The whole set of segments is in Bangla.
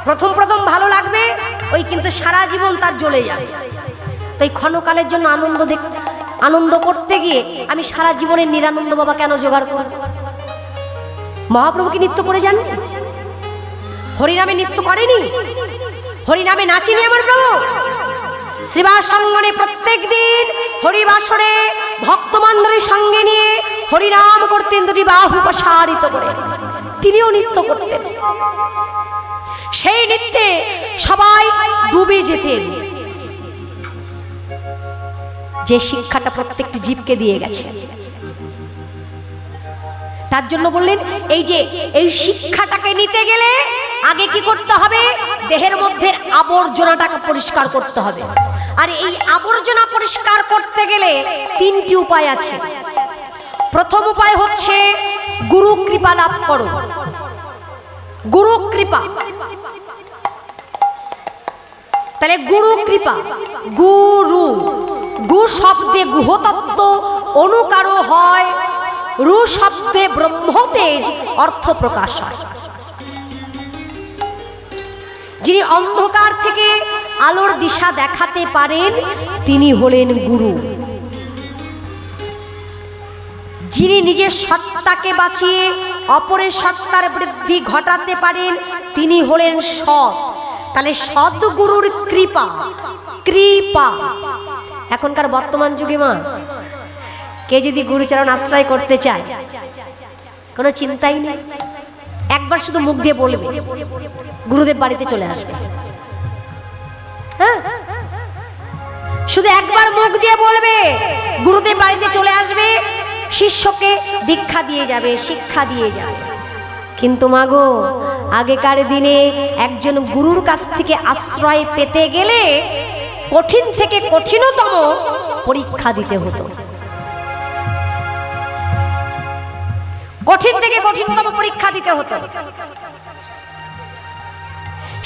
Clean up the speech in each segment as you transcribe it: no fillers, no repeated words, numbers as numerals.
প্রথম প্রথম ভালো লাগবে, ওই কিন্তু সারা জীবন তার জ্বলে যাবে। তাই ক্ষণকালের জন্য আনন্দ করতে গিয়ে আমি সারা জীবনের নিরানন্দ বাবা কেন জোগাড় করব? মহাপ্রভু কি নৃত্য করে জানেন? হরিনামে নৃত্য করেনি? হরিনামে নাচেনি আমার প্রভু? শ্রীবাস সঙ্গনে প্রত্যেক দিন হরিবাসরে ভক্তমণ্ডলীর সঙ্গে নিয়ে হরিনাম করতেন, দুটি বাহু প্রসারিত করে তিনিও নৃত্য করতেন। সেই নৃত্যে সবাই ডুবে যেতেন। যে শিক্ষাটা প্রত্যেকটি জীবকে দিয়ে গেছে, তার জন্য বললেন এই শিক্ষাটাকে নিতে গেলে আগে কি করতে হবে? দেহের মধ্যে আবর্জনাটাকে পরিষ্কার করতে হবে। আর এই আবর্জনা পরিষ্কার করতে গেলে তিনটি উপায় আছে। প্রথম উপায় হচ্ছে গুরু কৃপা লাভ করো। গুরু কৃপা, তাহলে গুরু কৃপা, গুরু, গু শব্দে গুহতত্ত্ব অনুকারো হয়, রু শব্দে ব্রহ্মতেজ অর্থ প্রকাশ হয়। যিনি অন্ধকার থেকে আলোর দিশা দেখাতে পারেন তিনি হলেন গুরু। যিনি নিজের সত্তাকে বাঁচিয়ে অপরের সত্তার বৃদ্ধি ঘটাতে পারেন তিনি হলেন সৎ। তাহলে সদ্গুরুর কৃপা, কৃপা। এখনকার বর্তমান যুগে মা কে যদি গুরুচরণ আশ্রয় করতে চায় কোনো চিন্তাই নেই, একবার শুধু মুখ দিয়ে বলবে গুরুদেব বাড়িতে চলে আসবে। হ্যাঁ, শুধু একবার মুখ দিয়ে বলবে গুরুদেব বাড়িতে চলে আসবে, শিষ্যকে দীক্ষা দিয়ে যাবে, শিক্ষা দিয়ে যাবে। কিন্তু মাগো, আগেকার দিনে একজন গুরুর কাছ থেকে আশ্রয় পেতে গেলে কঠিন থেকে কঠিনতম পরীক্ষা দিতে হতো। কঠিন থেকে কঠিনতম পরীক্ষা দিতে হতো।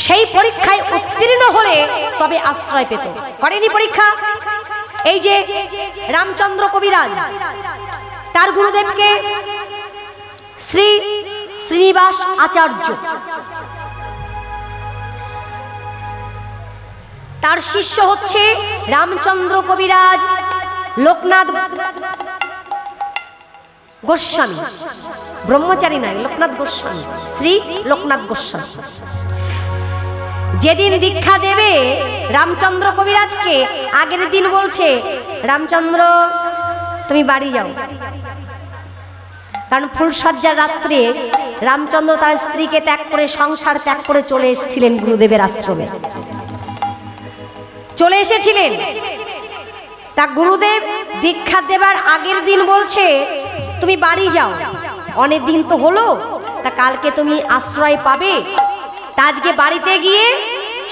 সেই পরীক্ষায় উত্তীর্ণ হলে তবে আশ্রয় পেত। করেনি পরীক্ষা? এই যে রামচন্দ্র কবিরাজ তার গুরুদেবকে শ্রী শ্রীনিবাস আচার্য, তার শিষ্য হচ্ছে রামচন্দ্র কবিরাজ লোকনাথ গোস্বামী, ব্রহ্মচারী নয়, লোকনাথ গোস্বামী, শ্রী লোকনাথ গোস্বামী। যেদিন দীক্ষা দেবে রামচন্দ্র কবিরাজকে, আগের দিন বলছে রামচন্দ্র তুমি বাড়ি যাও, কারণ ফুলসজ্জার রাত্রে রামচন্দ্র তার স্ত্রীকে ত্যাগ করে, সংসার ত্যাগ করে চলে এসেছিলেন গুরুদেবের আশ্রমে, চলে এসেছিলেন। তা গুরুদেব দীক্ষা দেবার আগের দিন বলছে তুমি বাড়ি যাও, অনেক দিন তো হলো, তা কালকে তুমি আশ্রয় পাবে, তা আজকে বাড়িতে গিয়ে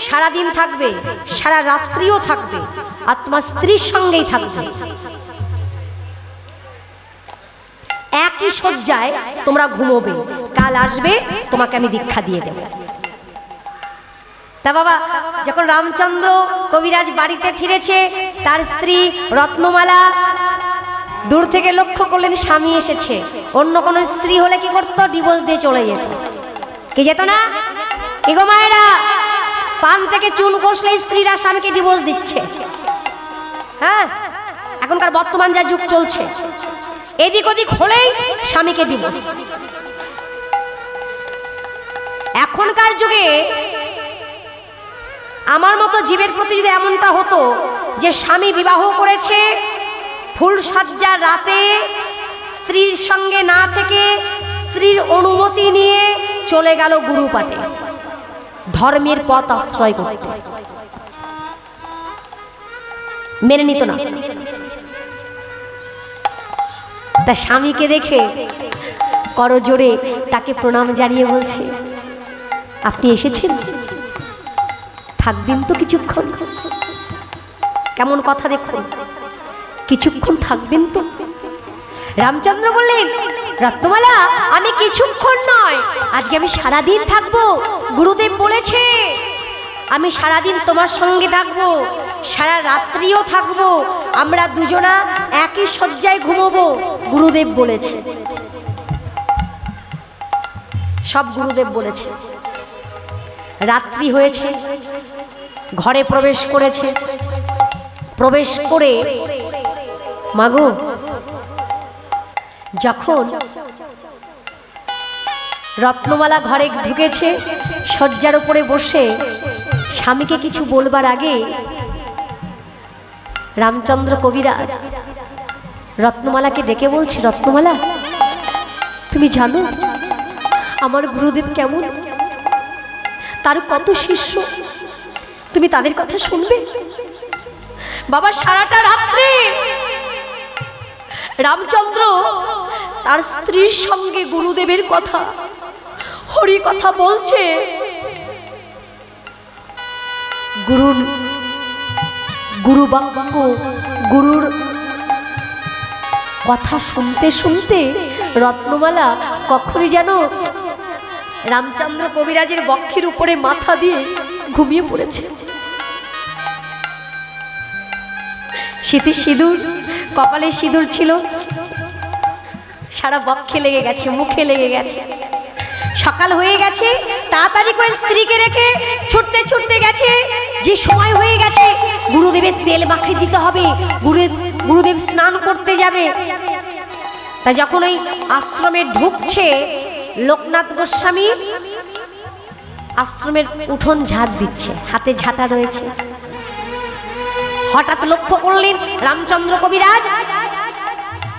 সারাদিন থাকবে, সারা রাত্রিও থাকবে, আর তোমার স্ত্রীর সঙ্গেই থাকবে, একই শয্যায় তোমরা ঘুমোবে, কাল আসবে তোমাকে আমি দীক্ষা দিয়ে দেব। তা বাবা, যখন রামচন্দ্র কবিরাজ বাড়িতে ফিরেছে, তার স্ত্রী রত্নমালা দূর থেকে লক্ষ্য করলেন স্বামী এসেছে। অন্য কোন স্ত্রী হলে কি করতো? ডিভোর্স দিয়ে চলে যেত। কি যেত না? এগো মায়েরা, পান থেকে চুন কষলে স্ত্রীরা স্বামীকে ডিভোর্স দিচ্ছে। হ্যাঁ, এখনকার বর্তমান যা যুগ চলছে, এদিক ওদিক হলেই স্বামীকে ডিভোর্স। এখনকার যুগে আমার মতো জীবের প্রতি যদি এমনটা হতো যে স্বামী বিবাহ করেছে, ফুলসজ্জার রাতে স্ত্রীর সঙ্গে না থেকে স্ত্রীর অনুমতি নিয়ে চলে গেল গুরুপাঠে, ধর্মের পথ আশ্রয় করতে, মেনে নিত না। তা স্বামীকে দেখে করজোড়ে তাকে প্রণাম জানিয়ে বলছে আপনি এসেছেন, থাকবেন তো কিছুক্ষণ? কেমন কথা দেখুন, কিছুক্ষণ থাকবেন তো? রামচন্দ্র বললেন রত্নমালা আমি কিছুক্ষণ নয়, আজকে আমি সারাদিন থাকবো। গুরুদেব বলেছে আমি সারাদিন তোমার সঙ্গে থাকবো, সারা রাত্রিও থাকবো, আমরা দুজনা একই শয্যায় ঘুমোবো, গুরুদেব বলেছে। সব গুরুদেব বলেছে। রাত্রি হয়েছে, ঘরে প্রবেশ করেছে। প্রবেশ করে মাগো যখন রত্নমালা ঘরে ঢুকেছে, শয্যার উপরে বসে স্বামীকে কিছু বলবার আগে রামচন্দ্র কবিরাজ রত্নমালাকে ডেকে বলছে, রত্নমালা তুমি জানো আমার গুরুদেব কেমন, তার কত শিষ্য, তুমি তাদের কথা শুনবে? বাবা সারাটা রাত্রে রামচন্দ্র তার স্ত্রীর সঙ্গে গুরুদেবের কথা, হরি কথা বলছে। গুরু বাক্য, গুরুর কথা শুনতে শুনতে রত্নমালা কখনই যেন রামচন্দ্র কবিরাজের বক্ষের উপরে মাথা দিয়ে ঘুমিয়ে পড়েছে। শীতে সিঁদুর, কপালে সিঁদুর ছিল, সারা বক্ষে লেগে গেছে, মুখে লেগে গেছে। সকাল হয়ে গেছে, তাড়াতাড়ি করে স্ত্রীকে রেখে ছুটতে ছুটতে গেছে। যে সময় হয়ে গেছে গুরুদেবের তেল মাখিয়ে দিতে হবে, গুরুদেব স্নান করতে যাবে। তাই যখন ওই আশ্রমে ঢুকছে, লোকনাথ গোস্বামী আশ্রমের উঠোন ঝাড় দিচ্ছে, হাতে ঝাঁটা রয়েছে। হঠাৎ লক্ষ্য করলেন রামচন্দ্র কবিরাজ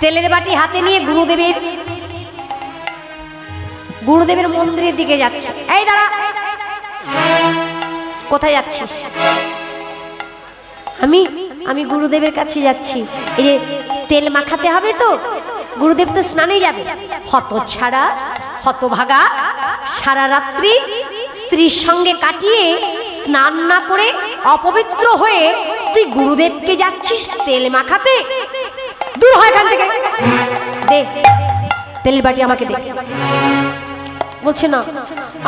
তেলের বাটি হাতে নিয়ে গুরুদেবের মন্দিরের দিকে যাচ্ছে। এই দাঁড়া, কোথায় যাচ্ছিস? আমি গুরুদেবের কাছে যাচ্ছি। এই যে তেল মাখাতে হবে তো, গুরুদেব তো স্নানে যাবে। হতছাড়া, হতভাগা, সারা রাত্রি স্ত্রীর সঙ্গে কাটিয়ে স্নান না করে অপবিত্র হয়ে তুই গুরুদেবকে যাচ্ছিস তেল মাখাতে? দূর হয় এখান থেকে, দে তেলের বাটি আমাকে দে। বলছে না,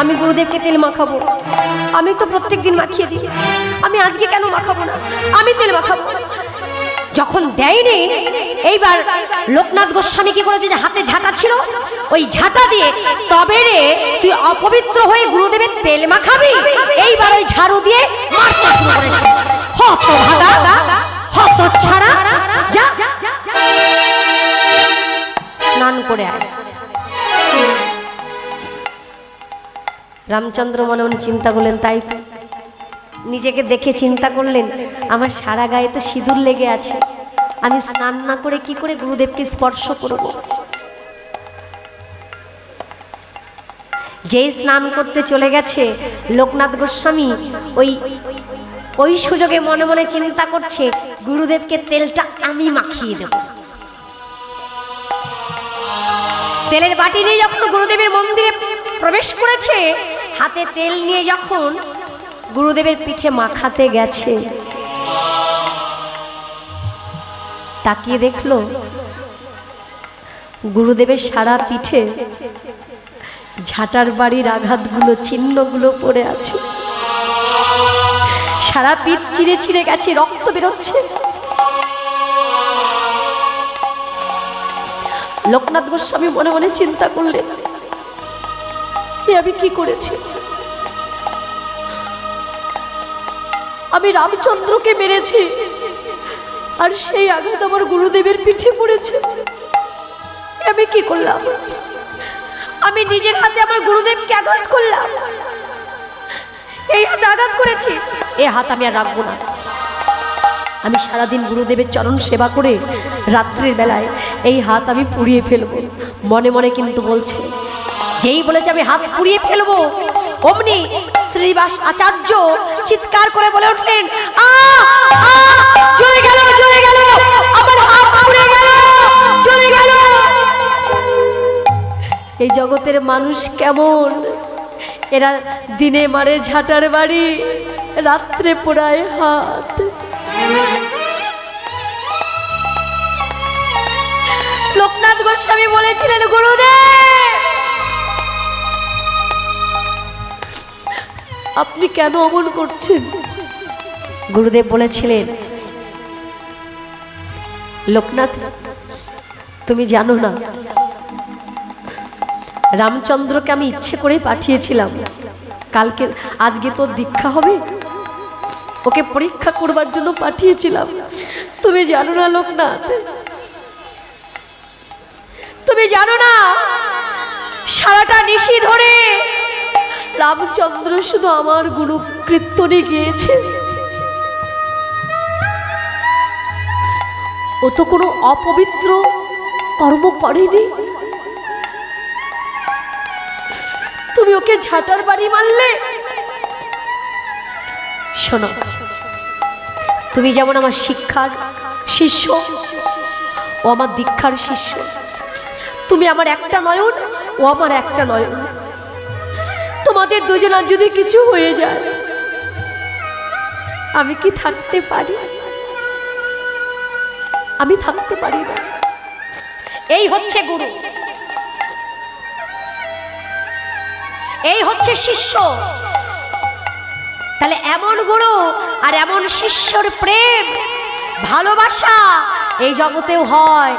আমি গুরুদেবকে তেল মাখাবো, আমি তো প্রত্যেক দিন মাখিয়ে দিই, আমি আজকে কেন মাখাবো না, আমি তেল মাখাবো। যখন দেয়নি, এইবার লোকনাথ গোস্বামী কি করেছে, যে হাতে ঝাঁটা ছিল, ওই ঝাঁটা দিয়ে তবে রে তুই অপবিত্র হয়ে গুরুদেবের তেল মাখাবি। এইবার ওই ঝাড়ু দিয়ে মারতে শুরু করেছে। হতভাগা, হতছাড়া, যা স্নান করে আয়। রামচন্দ্র মনে মনে চিন্তা করলেন, তাই নিজেকে দেখে চিন্তা করলেন, আমার সারা গায়ে তো সিঁদুর লেগে আছে, আমি স্নান না করে কি করে গুরুদেবকে স্পর্শ করব? যেই স্নান করতে চলে গেছে লোকনাথ গোস্বামী ওই সুযোগে মনে মনে চিন্তা করছে, গুরুদেবকে তেলটা আমি মাখিয়ে দেব। তেলের বাটি নিয়ে যখন গুরুদেবের মন্দিরে প্রবেশ করেছে, হাতে তেল নিয়ে যখন গুরুদেবের পিঠে মাখাতে গেছে, তাকিয়ে দেখলো গুরুদেবের সারা পিঠে ঝাঁটার বাড়ির আঘাতগুলো, চিহ্নগুলো পড়ে আছে। সারা পিঠ চিড়ে চিড়ে গেছে, রক্ত বেরোচ্ছে। লোকনাথ গোস্বামী মনে মনে চিন্তা করলেন, আমি কি করেছি? আমি রামচন্দ্রকে মেরেছি, আর সেই আঘাত আমার গুরুদেবের পিঠে পড়েছে। আমি কি করলাম? আমি নিজের হাতে আমার গুরুদেবকে আঘাত করলাম। এই হাতে আঘাত করেছি, এই হাত আমি আর রাখবো না। আমি সারাদিন গুরুদেবের চরণ সেবা করে রাত্রির বেলায় এই হাত আমি পুড়িয়ে ফেলবো। মনে মনে কিন্তু বলছে, যেই বলেছে আমি হাত পুড়িয়ে ফেলবো, অমনি শ্রীবাস আচার্য চিৎকার করে বলে উঠলেন, জ্বলে গেল, জ্বলে গেল, আমার হাত পুড়ে গেল, জ্বলে গেল। এই জগতের মানুষ কেমন, এরা দিনে মারে ঝাঁটার বাড়ি, রাত্রে পোড়ায় হাত। লোকনাথ গোস্বামী বলেছিলেন, গুরুদেব আপনি কেন অমন করছেন? গুরুদেব বলেছিলেন, লোকনাথ তুমি জানো না, রামচন্দ্রকে আমি ইচ্ছে করে পাঠিয়েছিলাম কালকে আজকে তোর দীক্ষা হবে, ওকে পরীক্ষা করবার জন্য পাঠিয়েছিলাম। তুমি জানো না লোকনাথ, তুমি জানো না সারাটা নিশি ধরে রামচন্দ্র শুধু আমার গুরু কীর্তনে গিয়েছে। ও তো কোনো অপবিত্র কর্ম করেনি। তুমি ওকে ঝাঁটার বাড়ি মারলে। শোনো, তুমি যেমন আমার শিক্ষার শিষ্য, ও আমার দীক্ষার শিষ্য। তুমি আমার একটা নয়ন, ও আমার একটা নয়ন। তোমাদের দুজনের যদি কিছু হয়ে যায় আমি কি থাকতে পারি? আমি থাকতে পারি না। এই হচ্ছে গুরু, এই হচ্ছে শিষ্য। তাহলে এমন গুরু আর এমন শিষ্যর প্রেম ভালোবাসা এই জগতেও হয়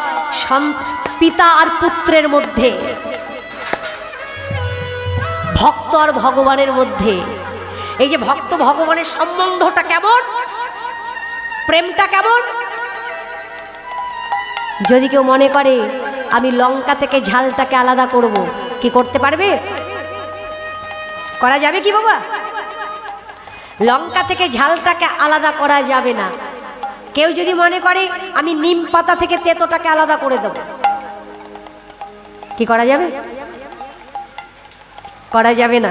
পিতা আর পুত্রের মধ্যে, ভক্ত আর ভগবানের মধ্যে। এই যে ভক্ত ভগবানের সম্বন্ধটা কেমন, প্রেমটা কেমন। যদি কেউ মনে করে আমি লঙ্কা থেকে ঝালটাকে আলাদা করব, কি করতে পারবে? করা যাবে কি বাবা? লঙ্কা থেকে ঝালটাকে আলাদা করা যাবে না। কেউ যদি মনে করে আমি নিম পাতা থেকে তেতোটাকে আলাদা করে দেব, কি করা যাবে? করা যাবে না।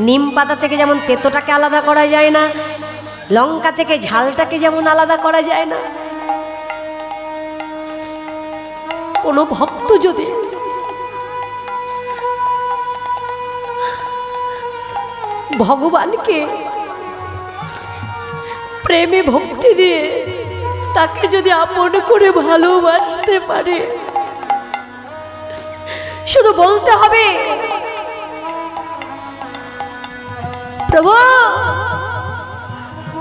নিম পাতা থেকে যেমন তেতোটাকে আলাদা করা যায় না, লঙ্কা থেকে ঝালটাকে যেমন আলাদা করা যায় না। কোনো ভক্ত যদি ভগবানকে প্রেমে ভক্তি দিয়ে তাকে যদি আপন করে ভালোবাসতে পারে, শুধু বলতে হবে প্রভু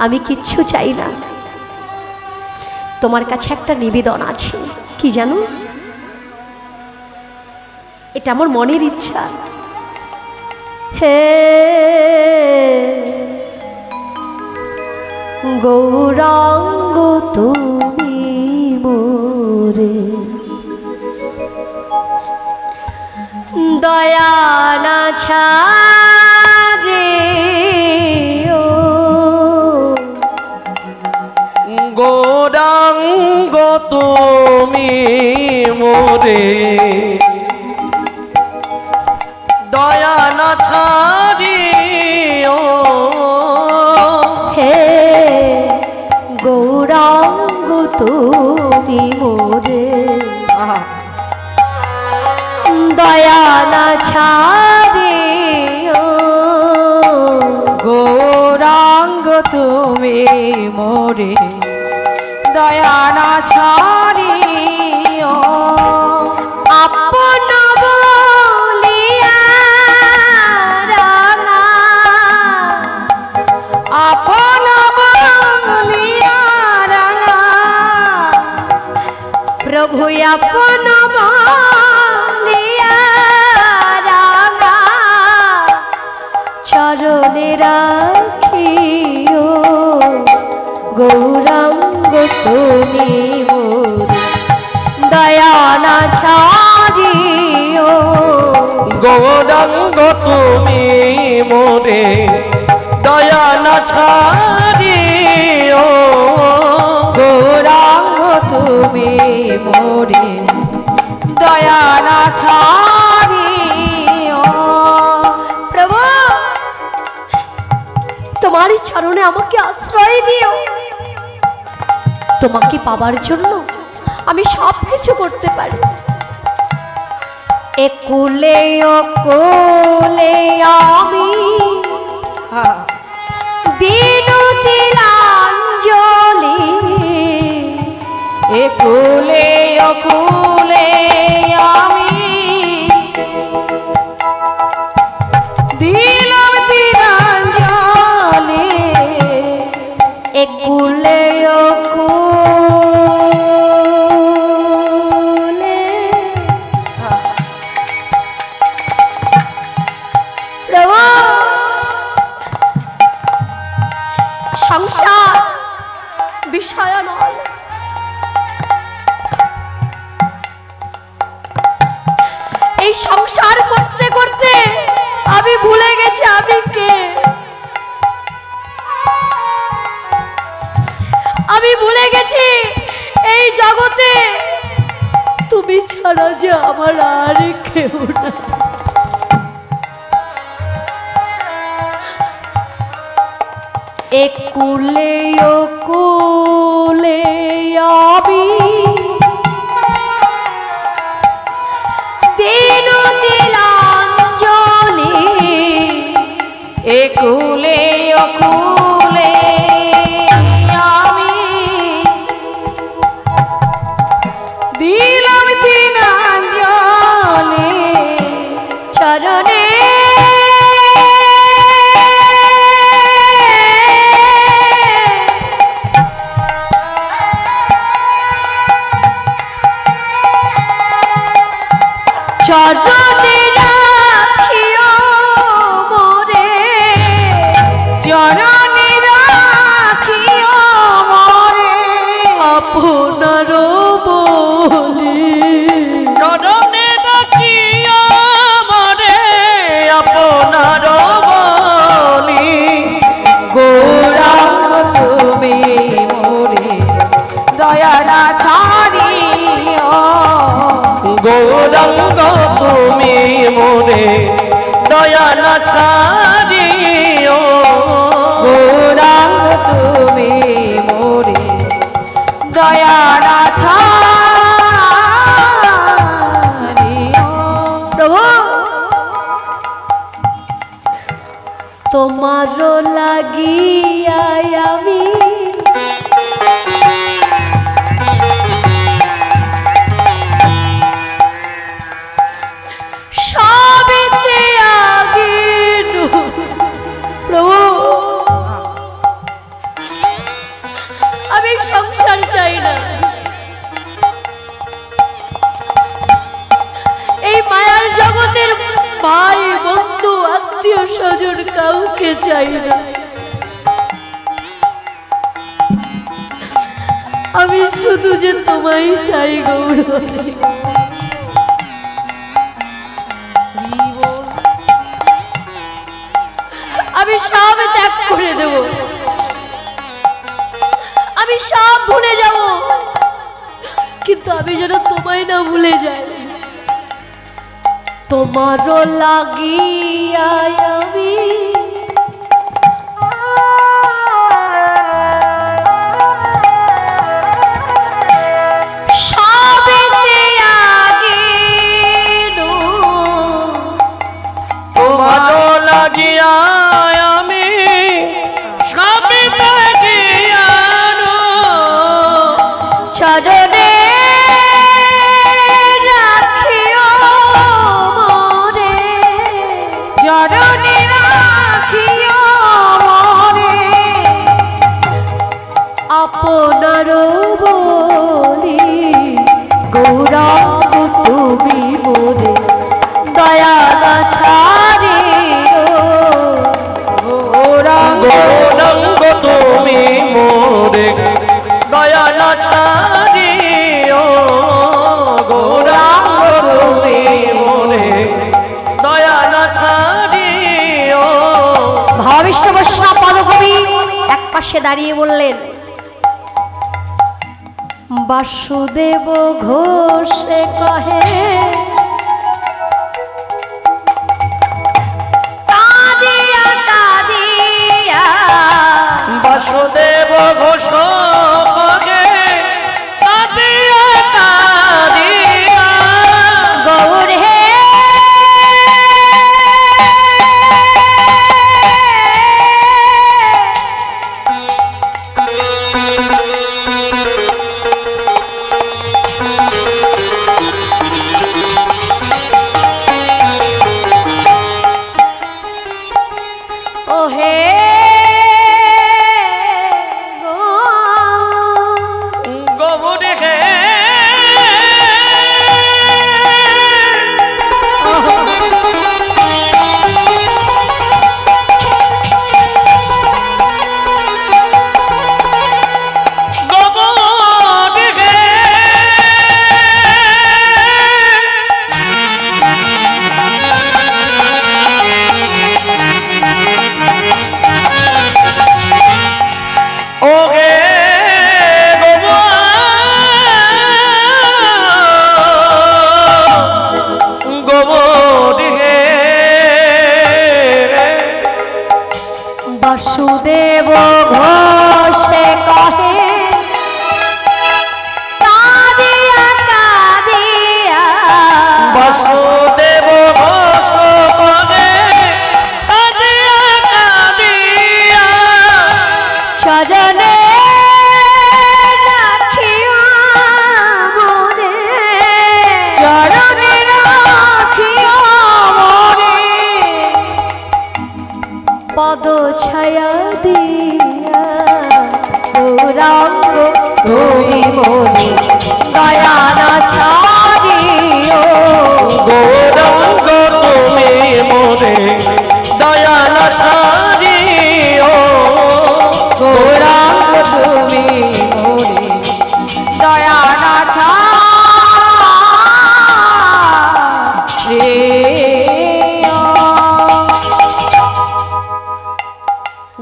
আমি কিচ্ছু চাই না, তোমার কাছে একটা নিবেদন আছে। কি জানো? এটা আমার মনের ইচ্ছা। হে গৌরাঙ্গ তুমি মোরে দয়া না ছাড়ে, গৌরাঙ্গ তুমি মোরে দয়া না ছাড়িও। হে গৌরাঙ্গ তুমি মোরে দয়া না ছাড়িও। গৌরাঙ্গ তুমি মোরে দয়া না ছাড়িও। আপন বলিয়া রাঙা, আপন বলিয়া রাঙা, প্রভু আপন বলিয়া রাঙা চরণে রাখিও। গৌরাঙ্গ তুমি মোরে দয়া না ছাড়িও। গৌরাঙ্গ তুমি মোরে দয়া না ছাড়িও। গৌরাঙ্গ তুমি মোরে দয়া না ছাড়িও। প্রভু তোমারই চরণে আমাকে আশ্রয় দিও। তোমাকে পাবার জন্য আমি সব কিছু করতে পারি। একুলে অকুলে আমি দিন তিলাঞ্জলি, একুলে অকুলে আমি দিলাম তিলাঞ্জলি। একুলে অকুলে প্রভু সংসার বিষয় নয়। এই সংসার করতে করতে আমি ভুলে গেছি আমি কে। আমি ভুলে গেছি এই জগতে তুমি ছাড়া যে আমার আর কেউ না। এক কুলে ও কুলে আমি দিন দিলাঞ্জলি, একুলে অকুলে আমি দিলাম দিনাঞ্জলি চরণে চরণে রাখিও মোরে, চরণে রাখিও মোরে আপনার বলি। চরণে রাখিয়া মরে আপনার বলি, গৌরাঙ্গ তুমি মোরে দয়া না ছাড়িও, গৌরাঙ্গ তুমি মোরে দয়া না ছাড়িও, গৌরাঙ্গ তুমি মোরে দয়া না ছাড়িও। প্রভু তোমার লাগিয়া আমি সবেতে আগিনু। প্রভু আমি সংসার চাই না, এই মায়ার জগতের ভাই বন্ধু আত্মীয় স্বজন কাউকে চাই না। আমি শুধু যে তোমায় চাই গৌরী। আমি সব ত্যাগ করে দেব, আমি সব ভুলে যাব, কিন্তু আমি যেন তোমায় না ভুলে যাই। তোমারও লাগিয়া আমি সবেতে আগিনু, তোমার লাগিয়া আমি সবিতে গিয়ানো, চরণে রাখিও মোরে, চরণে রাখিও মোরে আপনার বলি। গৌরাঙ্গ তুমি মোরে দয়া না ছাড়িও, গৌরাঙ্গ গৌরাঙ্গ তুমি মোরে দয়া না ছাড়িও, গৌরাঙ্গ তুমি মোরে দয়া না ছাড়িও। ভাবিষ্য বৈষ্ণব পদকবি এক পাশে দাঁড়িয়ে বললেন, বাসুদেব ঘোষে কহে কাঁদিয়া কাঁদিয়া, বাসুদেব ঘোষ কহে কাঁদিয়া কাঁদিয়া, গৌর হে বাসুদেব ঘোষে কহে কাঁদিয়া কাঁদিয়া, বাসুদেব ঘোষ কহে কাঁদিয়া কাঁদিয়া, চরণে রাখিয়া মোরে, চরণে রাখিয়া মোরে, পদ ছায়া দিয়া গৌরাঙ্গ তুমি মোরে দয়া না ছাড়িও, গৌরাঙ্গ তুমি মোরে দয়া না ছাড়িও, গৌরাঙ্গ তুমি মোরে দয়া না ছাড়িও।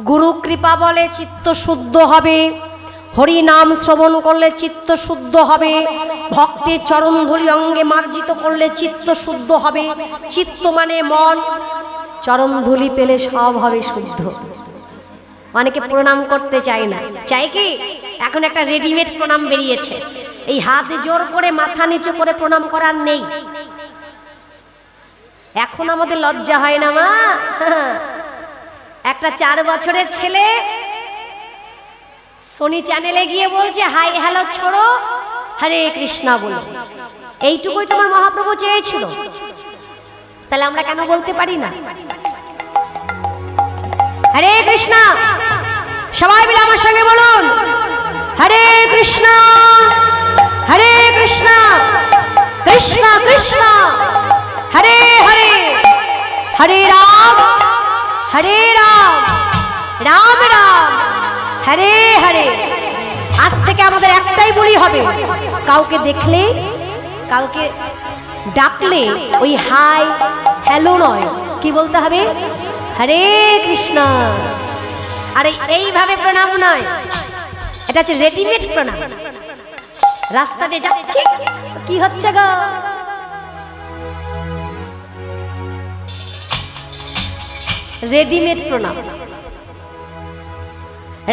গুরু কৃপা বলে চিত্ত শুদ্ধ হবে, হরি নাম শ্রবণ করলে চিত্ত শুদ্ধ হবে, ভক্তের চরণ ধরি অঙ্গে মার্জিত করলে চিত্ত শুদ্ধ হবে। চিত্ত মানে মন, চরণ ধুলি পেলে সব হবে শুদ্ধ। অনেকে প্রণাম করতে চায় না, চাই কি এখন একটা রেডিমেড প্রণাম বেরিয়েছে, এই হাত জোর করে মাথা নিচু করে প্রণাম করার নেই। এখন আমাদের লজ্জা হয় না মা, একটা 4 বছরের ছেলে সোনি চ্যানেলে গিয়ে বলছে হাই হ্যালো ছোড়ো হরে কৃষ্ণা বলো, এইটুকুই তোমার মহাপ্রভু চেয়েছিল, তাহলে আমরা কেন বলতে পারি না হরে কৃষ্ণা? সবাই মিলে আমার সঙ্গে বলুন হরে কৃষ্ণা হরে কৃষ্ণা কৃষ্ণ কৃষ্ণ হরে হরে, হরে রাম রাম রাম হরে হরে। আজ থেকে আমাদের একটাই বলি হবে, কাউকে দেখলে কাউকে ডাকলে ওই হাই হ্যালো নয়, কি বলতে হবে? হরে কৃষ্ণ। আর এইভাবে প্রণাম নয়, এটা হচ্ছে রেডিমেড প্রণাম। রাস্তা দিয়ে যাচ্ছি, কি হচ্ছে গো? রেডিমেড প্রণাম।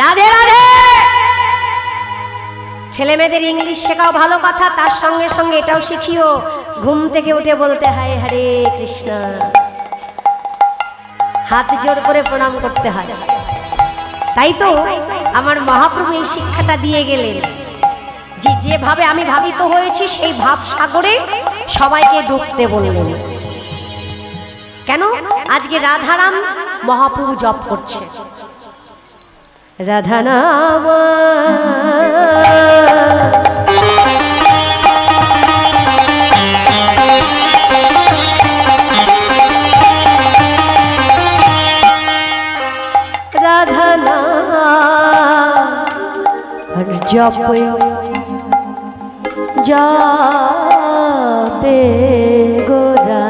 রাধে রাধে। ছেলে মেয়েদের ইংলিশ শেখাও ভালো কথা, তার সঙ্গে সঙ্গে এটাও শিখিও ঘুম থেকে উঠে বলতে হয় হরে কৃষ্ণ, হাত জোর করে প্রণাম করতে হয়। তাই তো আমার মহাপ্রভু এই শিক্ষাটা দিয়ে গেলেন যে যেভাবে আমি ভাবিত হয়েছি সেই ভাব সাগরে সবাইকে ডুবতে বললেন। কেন? আজকে রাধারাম মহাপ্রভু জপ করছে, রাধা নাম রাধা নাম জপ জপে গোরা,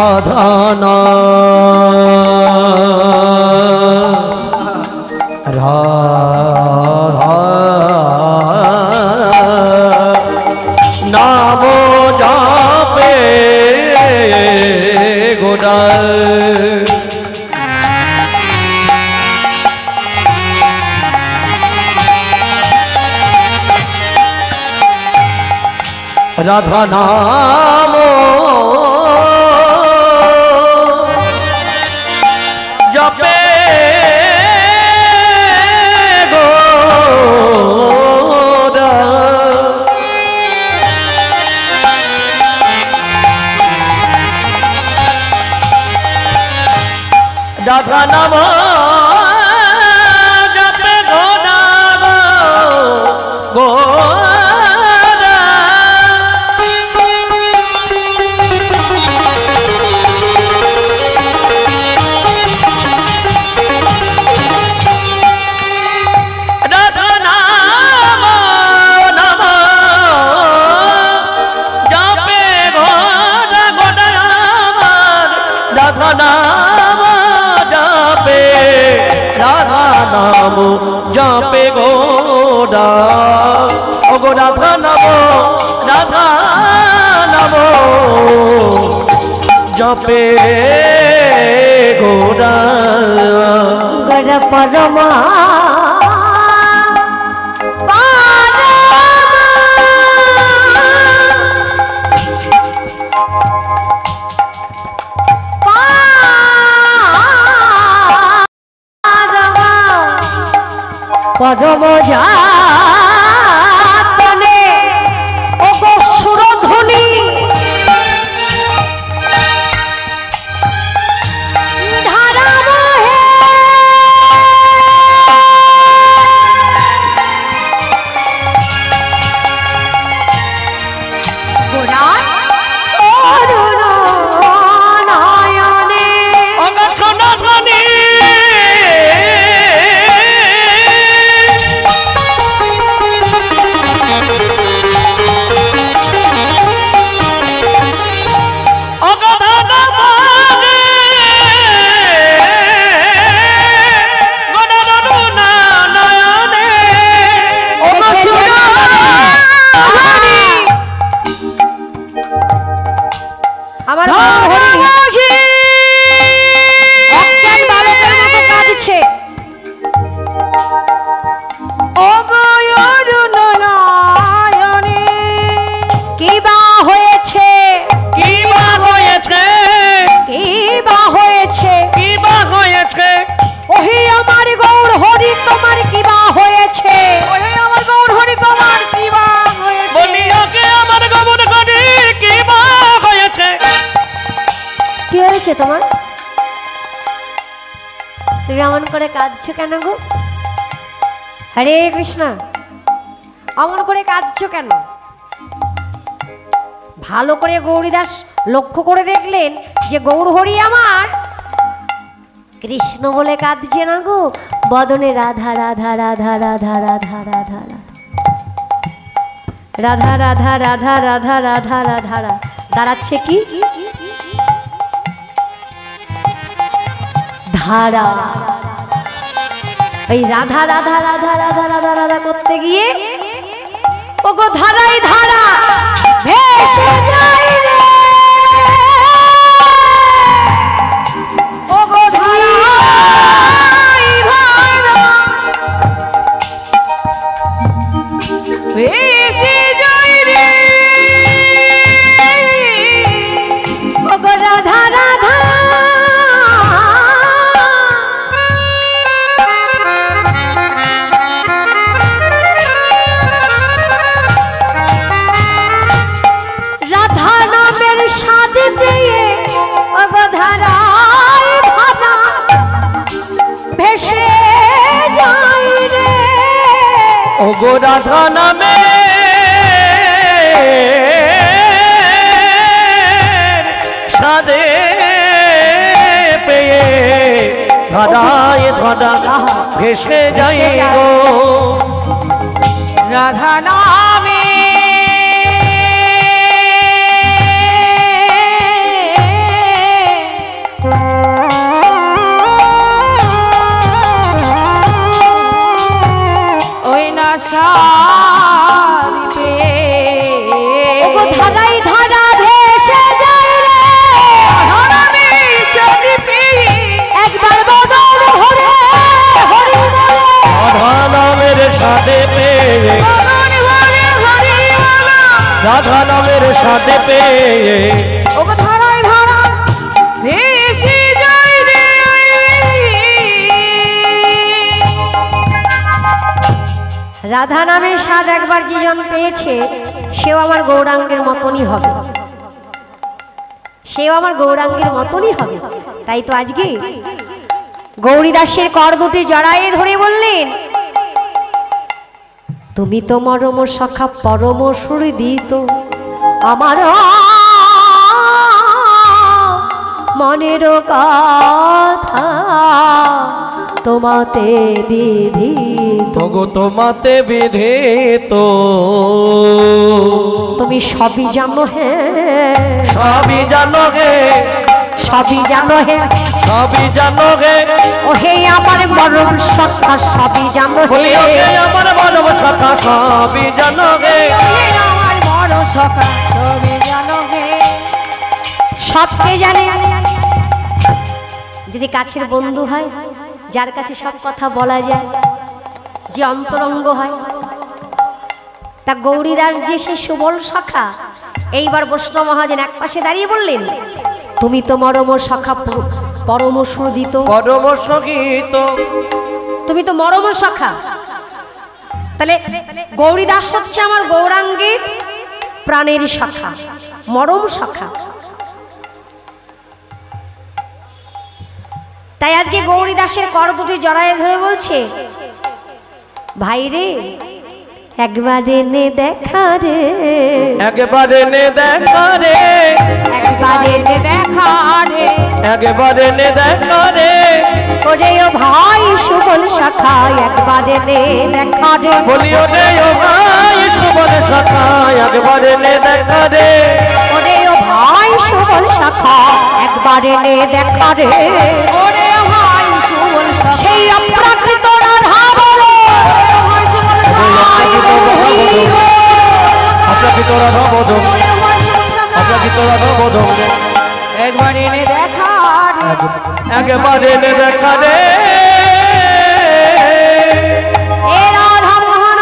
রাধা নাম জপে গোড়ায়, রাধা নাম জপে গোরা, রাধা নাম জপে গোরা গোরা, রাধা নাম নাম জপে গোরা গোরা, রাধা নাম জপে, রাধা নাম জপে গোরা ও রাধা নাম জপে গোরা গর পরমা পরম যাতনে ও গো সুরধ্বনি ধারাবহে গোরা অরুণ নয়নে অগঠনধ্বনি আমার অজ্ঞান বালকের মতো কাঁদছে। কি বা হয়েছে, কি বা হয়েছে, কি বা হয়েছে, কি বা হয়েছে, ওহে আমার গৌর হরি তোমার কি বা হয়েছে, ওহে আমার গৌর হরি তোমার কি বা হয়েছে, বলি ওকে আমার গমন করি কি বা হয়েছে। কি হয়েছে তোমার? তুমি এমন করে কাঁদছো কেন গো? হরে কৃষ্ণ, অমন করে কাঁদছো কেন? ভালো করে গৌরীদাস লক্ষ্য করে দেখলেন যে গৌর হরি আমার কৃষ্ণ বলে কাঁদছে না গো, বদনে রাধা রাধা রাধা রাধা রাধা রাধা রাধা রাধা রাধা রাধা রাধা রাধা রাধা দাঁড়াচ্ছে কি ধারা। এই রাধা রাধা রাধা রাধা রাধা রাধা করতে গিয়ে ওগো ধারাই ধারা ভেসে যায় রে, ওগো ধারাই ধারা ভেসে যায় রে, ওগো রাধা রাধা ওগো রাধা নামে সাদে পেয়ে ধারায় ধারা ভেসে যাই গো রাধা নামে ওই না সারি ওগো ধারাই ধারা ভেসে যায় রে, ধারাবে সারি পেয়ে একবার বদল হরে হরি বলে, রাধা নামের সাদে পেয়ে হরি হরি হরি বলো, রাধা নামের সাদে পেয়ে ওগো ধারায় ধারা ভেসে যায় রে। রাধা নামের স্বাদ একবার জীজন পেয়েছে সেও আমার গৌরাঙ্গের মতনই হবে, সেও আমার গৌরাঙ্গের মতনই হবে। তাই তো আজকে গৌরীদাসের কর দুটি জড়ায়ে ধরে বললেন, তুমি তো মরম সখা পরম সুহৃদিত, আমার মনের কথা তোমাতে বিধিত, ওগো তোমাতে বিধিত, তুমি সবই জানো হে, সবই জানো গে, সবই জানো হে, সবই জানো গে, ও হে আমার মরণ সত্তা সবই জানো হে, বলি ওকে আমার মানব সখা সবই জানো গে, সখা সবে জানো হে সবকে জানে। যদি কাছের বন্ধু হয়, যার কাছে সব কথা বলা যায়, যে অন্তরঙ্গ হয়, তা গৌরীদাস যে সেই সুবল সখা। এইবার বৈষ্ণব মহাজন এক পাশে দাঁড়িয়ে বললেন, তুমি তো মরম সখা পরম সুদিত, পরম সঙ্গীত। তুমি তো মরম সখা। তাহলে গৌরীদাস হচ্ছে আমার গৌরাঙ্গের প্রাণের সখা, মরম সখা। তাই আজকে গৌরীদাসের কর দুটি জড়ায় ধরে বলছে, ভাই রে একবার এনে দেখা রে, একবার এনে দেখা রে, একবার এনে দেখা রে, একবার এনে দেখা রে। ওরে ও ভাই সুবল সখা একবার এনে দেখা রে, বলিও রে ও ভাই সুবল সখা একবার এনে দেখা রে। ওরে ও ভাই সুবল সখা একবার এনে দেখা রে। ওরে ভাই সুবল সখা সেই অপ্রাকৃত রাধা বলে আপনাকে তোরা নবদম, আপনাকে তোরা নবদম। একবার এনে দেখা রে, একবার এনে দেখা রে। এ রাধা মোহন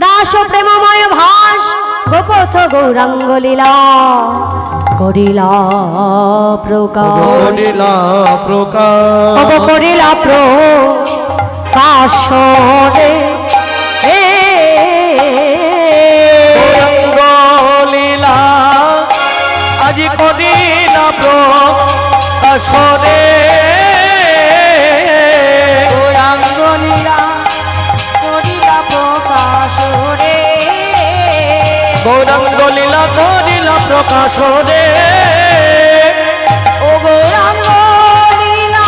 দাস প্রেমময় ভাস গোপথ গৌরাঙ্গ লীলা করিলা প্রকাশ, করিলা প্রকাশ, অব করিলা প্রকাশ রে। গৌরাঙ্গ লীলা আজি করিলা প্রকাশ রে। গৌরাঙ্গ লীলা করিলা প্রকাশ রে, গৌরাঙ্গ লীলা করিলা প্রকাশ রে। ও গৌরাঙ্গ লীলা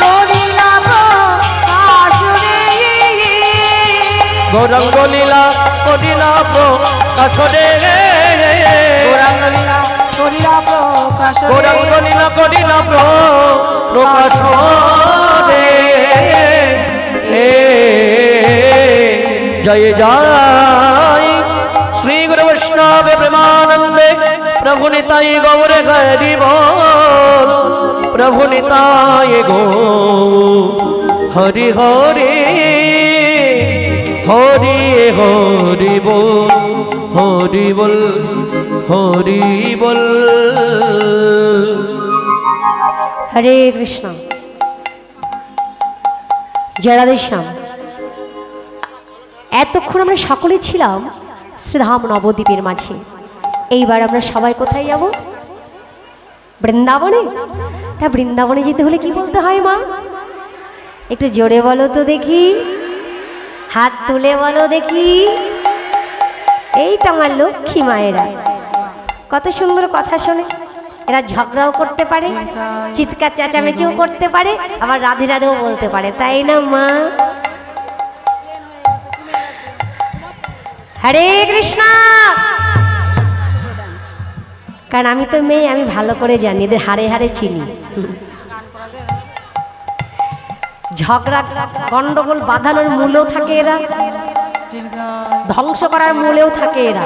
করিলা প্রকাশ রে, গৌরাঙ্গ লীলা করিলা প্রকাশ রে। গৌরাঙ্গ লীলা করিলা প্রকাশ রে, গৌরাঙ্গ লীলা করিলা প্রকাশ রে। জয় জয় শ্রী গুরু বৈষ্ণব প্রেমানন্দে প্রভু নিতাই গৌর হরি বল, প্রভু নিতাই গো হরি হরি হরি হরি বল, হরি বল, হরি বল। হরে কৃষ্ণ, জয় রাধেশ্যাম। এতক্ষণ আমরা সকলে ছিলাম শ্রীধাম নবদ্বীপের মাঝে। এইবার আমরা সবাই কোথায় যাব? বৃন্দাবনে। তা বৃন্দাবনে যেতে হলে কি বলতে হয় মা? একটু জোরে বলো তো দেখি, হাত তুলে বলো দেখি। এই তো আমার লক্ষ্মী মায়েরা, কত সুন্দর কথা শোনে। এরা ঝগড়াও করতে পারে, চিৎকার চেঁচামেচিও করতে পারে, আবার রাধে রাধেও বলতে পারে, তাই না মা? হরে কৃষ্ণ। কারণ আমি তো মেয়ে, আমি ভালো করে জানি, এদের হারে হারে চিনি। ঝগড়া গন্ডগোল বাঁধানোর মূলেও থাকে এরা, ধ্বংস করার মূলেও থাকে এরা,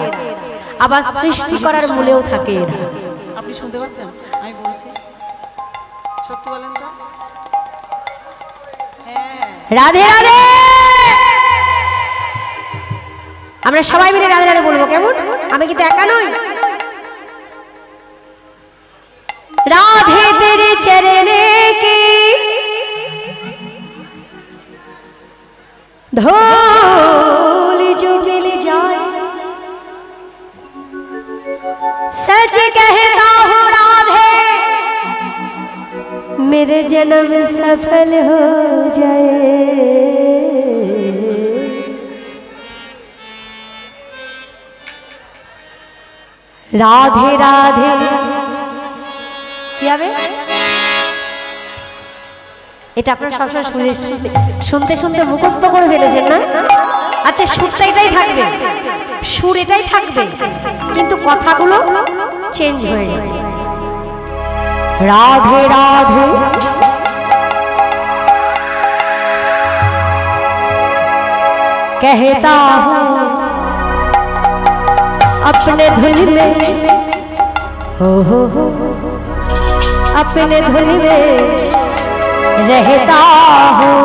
আবার সৃষ্টি করার মূলেও থাকে এরা। আপনি শুনতে পাচ্ছেন আমি বলছি? সত্যি বলেন তো? রাধে রাধে। আমরা সবাই মিলে রাধে রাধে বলবো, কেমন? আমি কিন্তু একা নই। রাধে তেরে চরণে কি धूल जो मिल जाए, सच कहता हूँ राधे मेरे जन्म सफल हो जाए। राधे राधे কি হবে? এটা আপনারা সবসময় শুনতে শুনতে মুখস্থ করে ফেলেছেন না? আচ্ছা, সুরটা এটাই থাকবে, সুর এটাই থাকবে, কিন্তু কথাগুলো চেঞ্জ হয়ে যাবে। রাধে রাধে कहता हूँ अपने धुन में हो अपने धुन में रहता हूँ।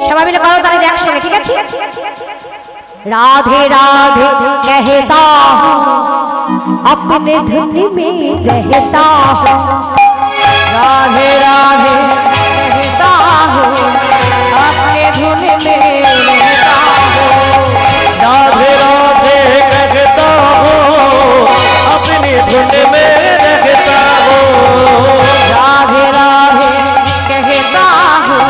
सबाई मिले करो ताली একসাথে, ঠিক আছে? राधे राधे कहता हूँ अपने धुन में रहता हूँ। राधे राधे कहता हूँ अपने धुन में रहता हूँ। राधे राधे कहता हूँ अपनी धुन में रहता हूँ। राधे राधे कहता हूँ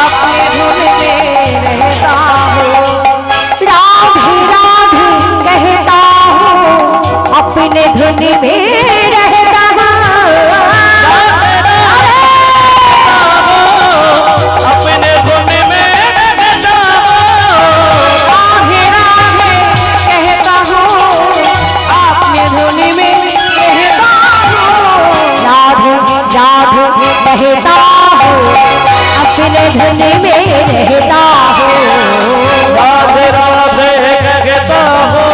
अपने धुन में रहता हूँ। राधे राधे कहता हूँ अपने धुन में रहता हूँ। अपने धुन में रहता हूँ। राधे राधे कहता हूँ अपने धुन में रहता हूँ। राधे राधे कहता हूँ अपने धुन में रहता हूँ। राधे राधे कहता हूँ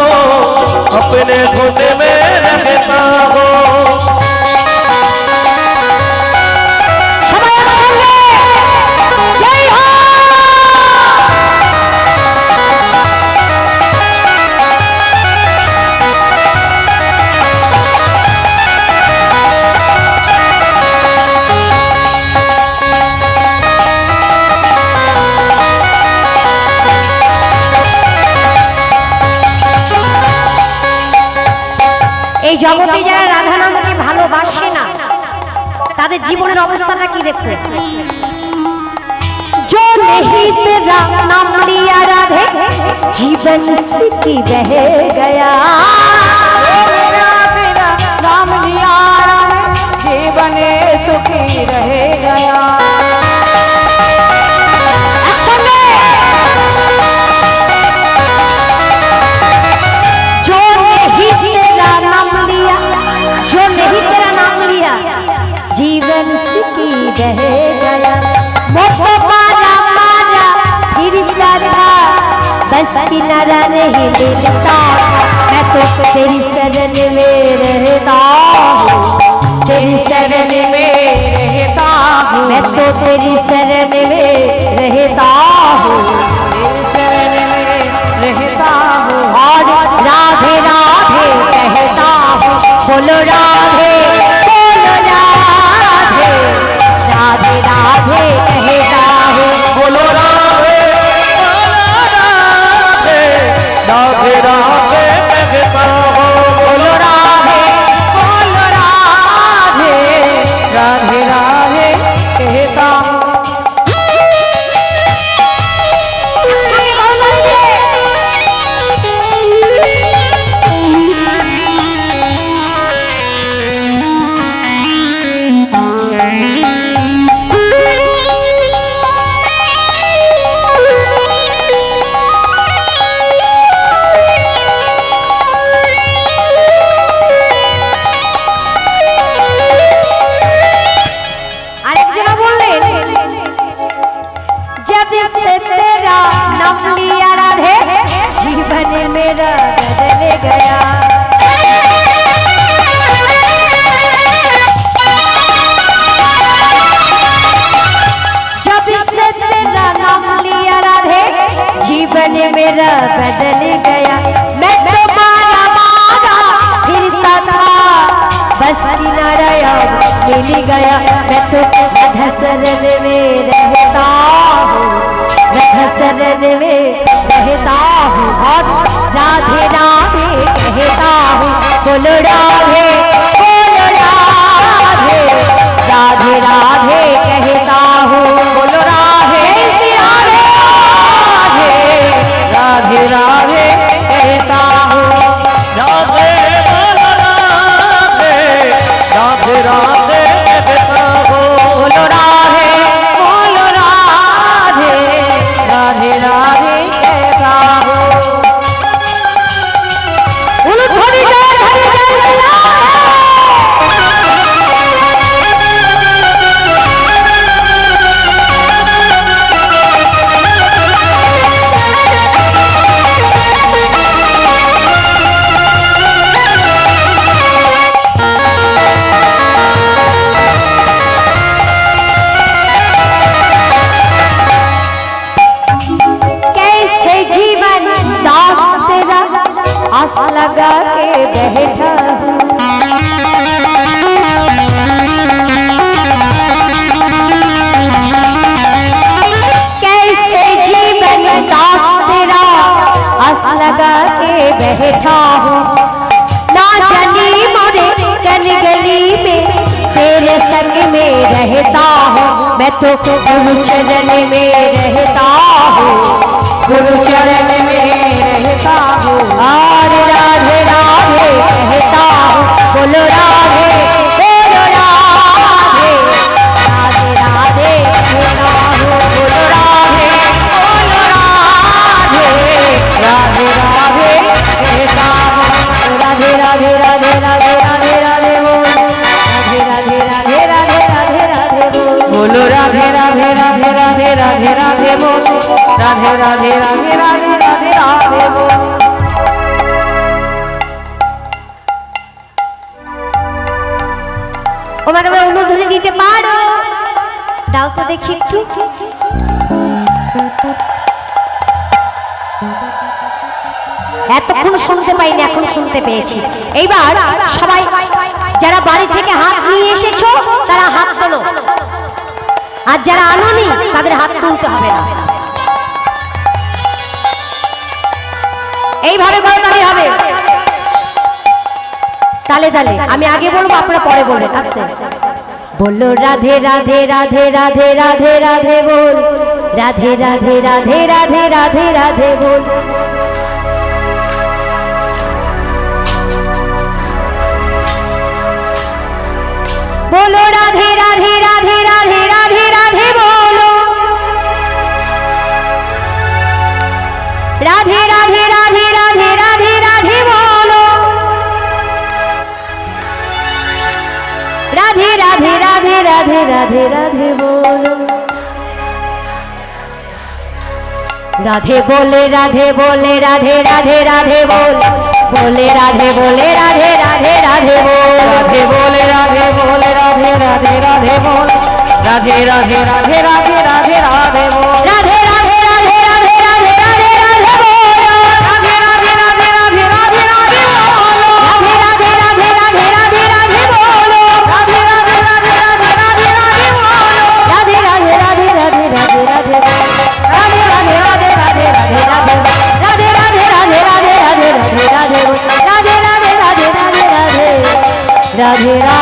अपने धुन में रहता हूँ। সবাই একসঙ্গে জয় হো। এই জগতে যারা রাধা নামকে ভালোবাসে না তাদের জীবনের অবস্থাটা কি দেখতে? जो नहीं तेरा नाम लिया राधे जीवन सिद्धि रह गया। तेरा तेरा नाम लिया राधे जीवन सुखी रह गया। একসঙ্গে जो नहीं तेरा नाम लिया, जो नहीं तेरा नाम लिया जीवन सिद्धि रह गया। मोह मारा मारा फिरता था बस किनारा नहीं मिलता। मैं तो तेरी शरण में रहता हूँ, तेरी शरण में रहता हूँ। मैं तो तेरी शरण में रहता हूँ। तेरी शरण में रहता हूँ। और राधे राधे कहता हूँ बोलो राधे बोलो राधे। राधे राधे कहता हूँ बोलो राधे राधे राधे कहता हूँ। बोलो राधे बोलो राधे राधे राधे कहता हूँ। আরেকজনা বললেন जब से तेरा नाम लिया राधे जीवन मेरा बदल गया। जब से तेरा नाम लिया राधे जीवन मेरा बदल गया। मैं तो मारा मारा फिरता था बस किनारा अब मिल गया। मैं तो राधा शरण में रहता हूँ, राधा शरण में रहता हूँ। और राधे राधे कहता हूँ बोलो राधे बोलो राधे। राधे राधे कहता हूँ बोलो राधे राधे राधे राधे कहता हूँ। राधे राधे राधे कहता हूँ। बोलो राधे बोलो राधे राधे राधे कहता हूँ। बोलो धनी जय धनी जय श्री राम। लगा के बैठा हूँ, ना जानी मोरे कन गली में तेरे संग में रहता हूँ। मैं तो गुरु चरण में रहता हूँ, गुरु चरण में रहता हूँ। और राधे राधे कहता हूँ, बोलो राधे बोलो राधे, राधे राधे कहता हूँ, बोलो राधे बोलो राधे, राधे राधे कहता हूँ। राधे राधे राधे राधे राधे राधे बोल, राधे राधे राधे राधे राधे राधे बोल, बोलो राधे राधे राधे राधे राधे राधे बोल, राधे राधे राधे राधे राधे राधे बोल। ওমাকে আমরা অনুধ্বনি দিতে পারো? দাও তো দেখি একটু। এতক্ষণ শুনতে পাইনি, এখন শুনতে পেয়েছি। এইবার সবাই যারা বাড়ি থেকে হাত নিয়ে এসেছো তারা হাত তোলো, আর যারা আনোনি তাদের হাত তুলতে হবে না। এইভাবে করতে হবে, তালে তালে। আমি আগে বলবো, আপনারা পরে বলবেন আস্তে আস্তে। बोलो राधे राधे राधे राधे राधे राधे बोल, राधे राधे राधे राधे राधे राधे बोल। बोलो राधे राधे राधे राधे राधे राधे बोलो, राधे राधे राधे राधे राधे राधे बोलो, राधे राधे राधे राधे राधे राधे बोलो। राधे बोले राधे बोले राधे राधे राधे बोल, बोले राधे बोले राधे राधे राधे बोल, राधे बोले राधे बोले राधे राधे राधे बोल, राधे राधे राधे राधे राधे राधे बोल, राधे राधे राधे राधे राधे राधे राधे बोलो, राधे राधे राधे राधे राधे राधे बोलो, राधे राधे राधे राधे राधे राधे बोलो, राधे राधे राधे राधे राधे राधे बोलो, राधे राधे राधे राधे राधे राधे बोल, राधे राधे राधे राधे राधे राधे बोल, राधे राधे राधे राधे राधे राधे राधे बोल, राधे राधे राधे राधे राधे राधे राधे।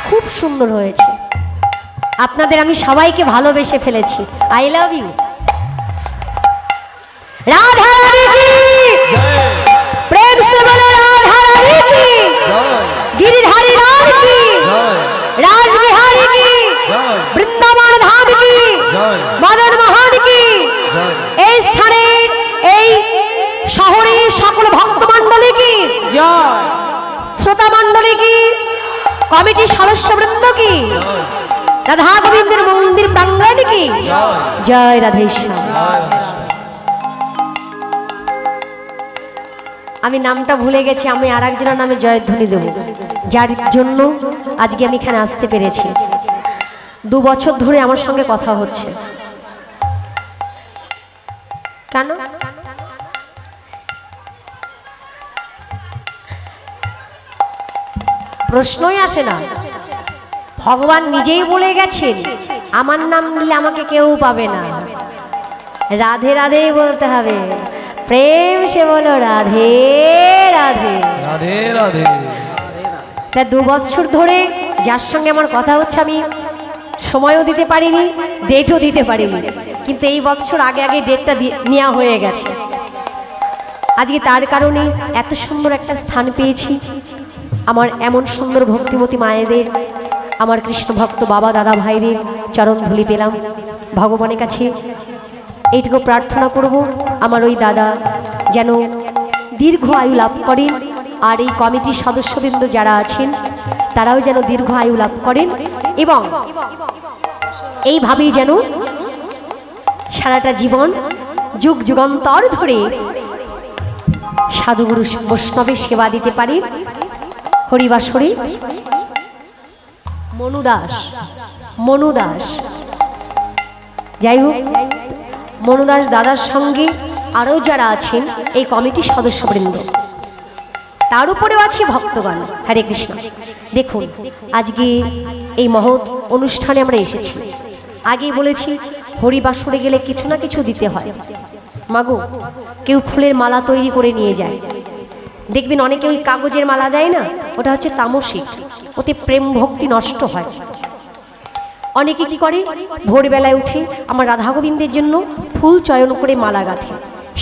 খুব সুন্দর হয়েছে, আপনাদের আমি সবাইকে ভালোবেসে ফেলেছি। I love you. Radha Rani কি প্রেম সে বলো, রাধা রানী কি, गिरिधारी लाल की, राज बिहारी की, বৃন্দাবন ধাম की, মদন মোহন की, এই স্থানের এই শহরের সকল ভক্ত মণ্ডলী की, জয় শ্রোতা মণ্ডলী की, কমিটি সদস্য বৃন্দ की, রাধা গোবিন্দের মন্দির প্রাঙ্গণ की, জয় রাধেশ্বর। আমি নামটা ভুলে গেছি, আমি আর একজনের নামে জয়ধ্বনি দেব, যার জন্য আজকে আমি এখানে আসতে পেরেছি। 2 বছর ধরে আমার সঙ্গে কথা হচ্ছে। কেন? প্রশ্নই আসে না। ভগবান নিজেই বলে গেছেন, আমার নাম নিলে আমাকে কেউ পাবে না, রাধে রাধেই বলতে হবে। প্রেম সে বলো রাধে রাধে রাধে রাধে। তা 2 বছর ধরে যার সঙ্গে আমার কথা হচ্ছে, আমি সময়ও দিতে পারিনি, ডেটও দিতে পারিনি, কিন্তু এই বছর আগে আগে ডেটটা নেওয়া হয়ে গেছে। আজকে তার কারণে এত সুন্দর একটা স্থান পেয়েছি। আমার এমন সুন্দর ভক্তিমতী মায়েদের, আমার কৃষ্ণ ভক্ত বাবা দাদা ভাইদের চরণ ধুলি পেলাম। ভগবানের কাছে এইটুকু প্রার্থনা করব, আমার ওই দাদা যেন দীর্ঘ আয়ু লাভ করেন, আর এই কমিটির সদস্যবৃন্দ যারা আছেন তারাও যেন দীর্ঘ আয়ু লাভ করেন, এবং এইভাবেই যেন সারাটা জীবন যুগ যুগান্তর ধরে সাধুগুরু বৈষ্ণবের সেবা দিতে পারি। হরিবাসরে মনু দাস, যাই হোক, মনু দাস দাদার সঙ্গে আরও যারা আছেন এই কমিটির সদস্যবৃন্দ, তার উপরেও আছে ভক্তগণ। হরে কৃষ্ণ। দেখুন আজকে এই মহৎ অনুষ্ঠানে আমরা এসেছি। আগেই বলেছি হরিবাসরে গেলে কিছু না কিছু দিতে হয়। মাগো, কেউ ফুলের মালা তৈরি করে নিয়ে যায়, দেখবেন অনেকে ওই কাগজের মালা দেয় না, ওটা হচ্ছে তামসিক, ওতে প্রেম ভক্তি নষ্ট হয়। অনেকে কি করে, ভোরবেলায় উঠে আমার রাধা গোবিন্দের জন্য ফুল চয়ন করে মালা গাঁথে,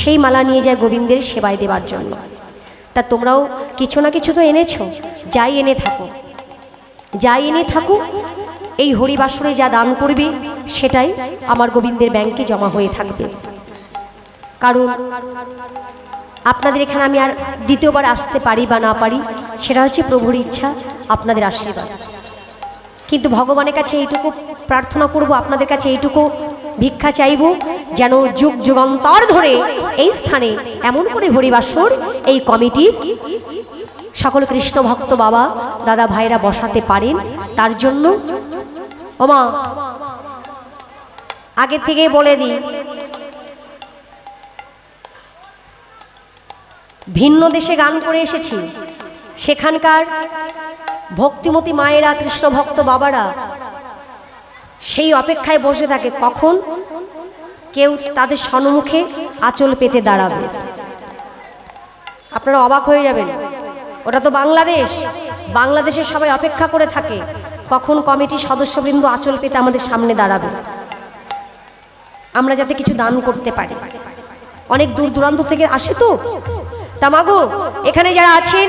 সেই মালা নিয়ে যায় গোবিন্দের সেবায় দেবার জন্য। তা তোমরাও কিছু না কিছু তো এনেছো, যাই এনে থাকো, যাই এনে থাকো, এই হরিবাসরে যা দান করবে সেটাই আমার গোবিন্দের ব্যাংকে জমা হয়ে থাকবে। কারণ আপনাদের এখানে আমি আর দ্বিতীয়বার আসতে পারি বা না পারি, সেটা হচ্ছে প্রভুর ইচ্ছা, আপনাদের আশীর্বাদ। কিন্তু ভগবানের কাছে এইটুকু প্রার্থনা করব, আপনাদের কাছে এইটুকু ভিক্ষা চাইব, যেন যুগ যুগান্তর ধরে এই স্থানে এমন করে হরিবাসর এই কমিটির সকল কৃষ্ণ ভক্ত বাবা দাদা ভাইরা বসাতে পারেন। তার জন্য ওমা আগে থেকে বলে দিই, ভিন্ন দেশে গান করে এসেছি, সেখানকার ভক্তিমতী মায়েরা কৃষ্ণ ভক্ত বাবারা সেই অপেক্ষায় বসে থাকে কখন কেউ তাদের সম্মুখে আঁচল পেতে দাঁড়াবে। আপনারা অবাক হয়ে যাবেন, ওটা তো বাংলাদেশ, বাংলাদেশের সবাই অপেক্ষা করে থাকে কখন কমিটির সদস্যবৃন্দ আঁচল পেতে আমাদের সামনে দাঁড়াবে, আমরা যাতে কিছু দান করতে পারি। অনেক দূর দূরান্ত থেকে আসে তো। তা মাগো, এখানে যারা আছেন,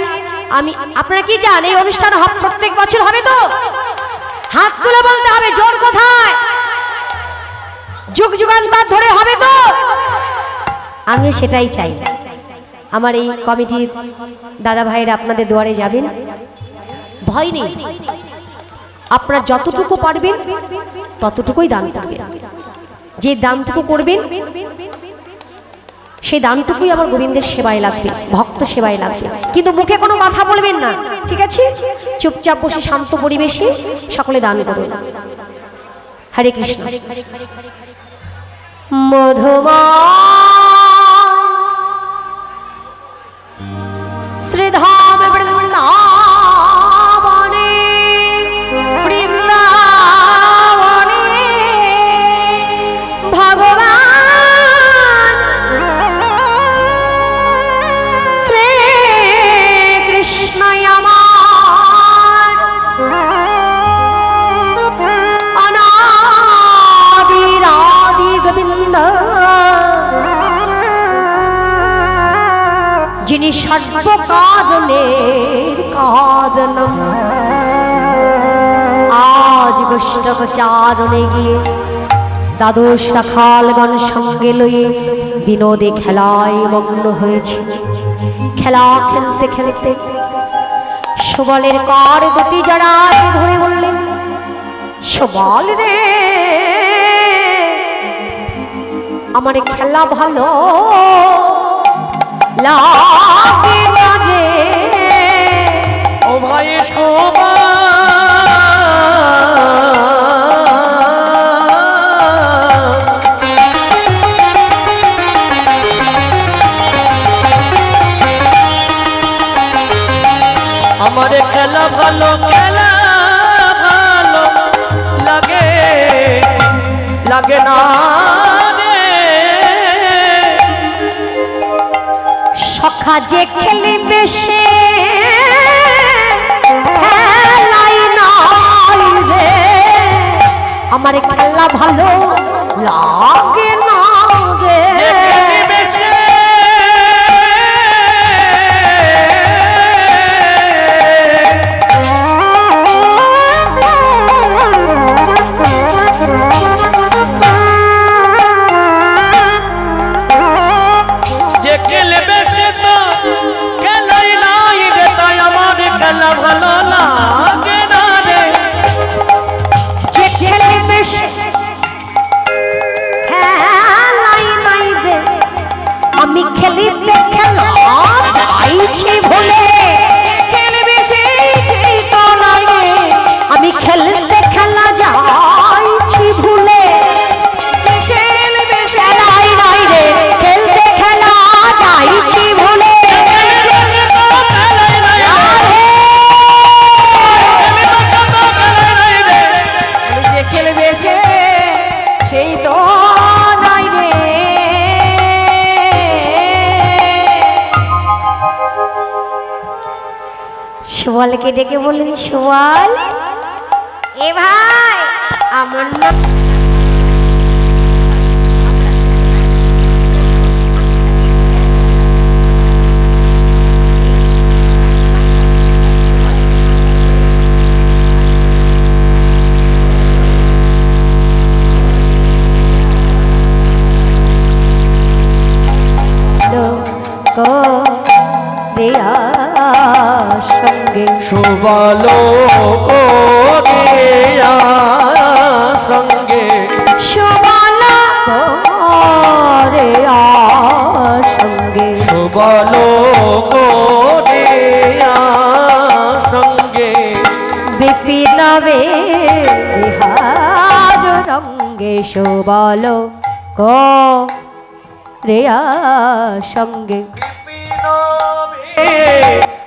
আমি আপনারা কি চান এই অনুষ্ঠান প্রত্যেক বছর হবে তো? হাত তুলে বলতে হবে, জোর কোথায়? যুগ যুগান্তর ধরে হবে তো? আমি সেটাই চাই। আমার এই কমিটির দাদা ভাইরা আপনাদের দুয়ারে যাবেন, ভয় নেই, আপনারা যতটুকু পারবেন ততটুকুই দান করবেন। যে দানটুকু করবেন সেই দানটুকুই আমার গোবিন্দের সেবায় লাগবে, ভক্ত সেবায় লাগবে। কিন্তু মুখে কোনো কথা বলবেন না, ঠিক আছে? চুপচাপ বসে শান্ত পরিবেশে সকলে দান করুন। হরে কৃষ্ণ। মধুমা শ্রীধাম বৃন্দাবনে ভগবান শ্রীকৃষ্ণ আমার অনাবিরাদি গোবিন্দ, যিনি সর্বকারণের কারণম, আজ বৈষ্ণব চারণে গিয়ে দ্বাদশ রাখালগণ সঙ্গে লয়ে বিনোদে খেলায় মগ্ন হয়েছে। খেলা খেলতে খেলতে সুবলের কর দুটি জড়ায় ধরে বললেন, সুবল রে আমার খেলা ভালো লাগে না রে। ও ভাই শোভা আমার খেলা ভালো, খেলা ভালো লাগে, লাগে না রে। সখা যে খেলিবে সে খেলাই নাই রে, আমার খেলা ভালো লাগে না রে। খেলা ভালো লাগে না রে, যে খেলিবে সে সুবলকে ডেকে বললেন, সুবল এ ভাই আমার না সঙ্গে সুবল সঙ্গে সুবল সঙ্গে সুবল সঙ্গে বিপিন বিহার রঙ্গে সুবল রেয়া সঙ্গে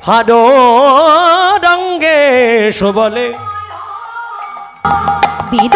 হাডো রঙ্গে সুবলে বিদ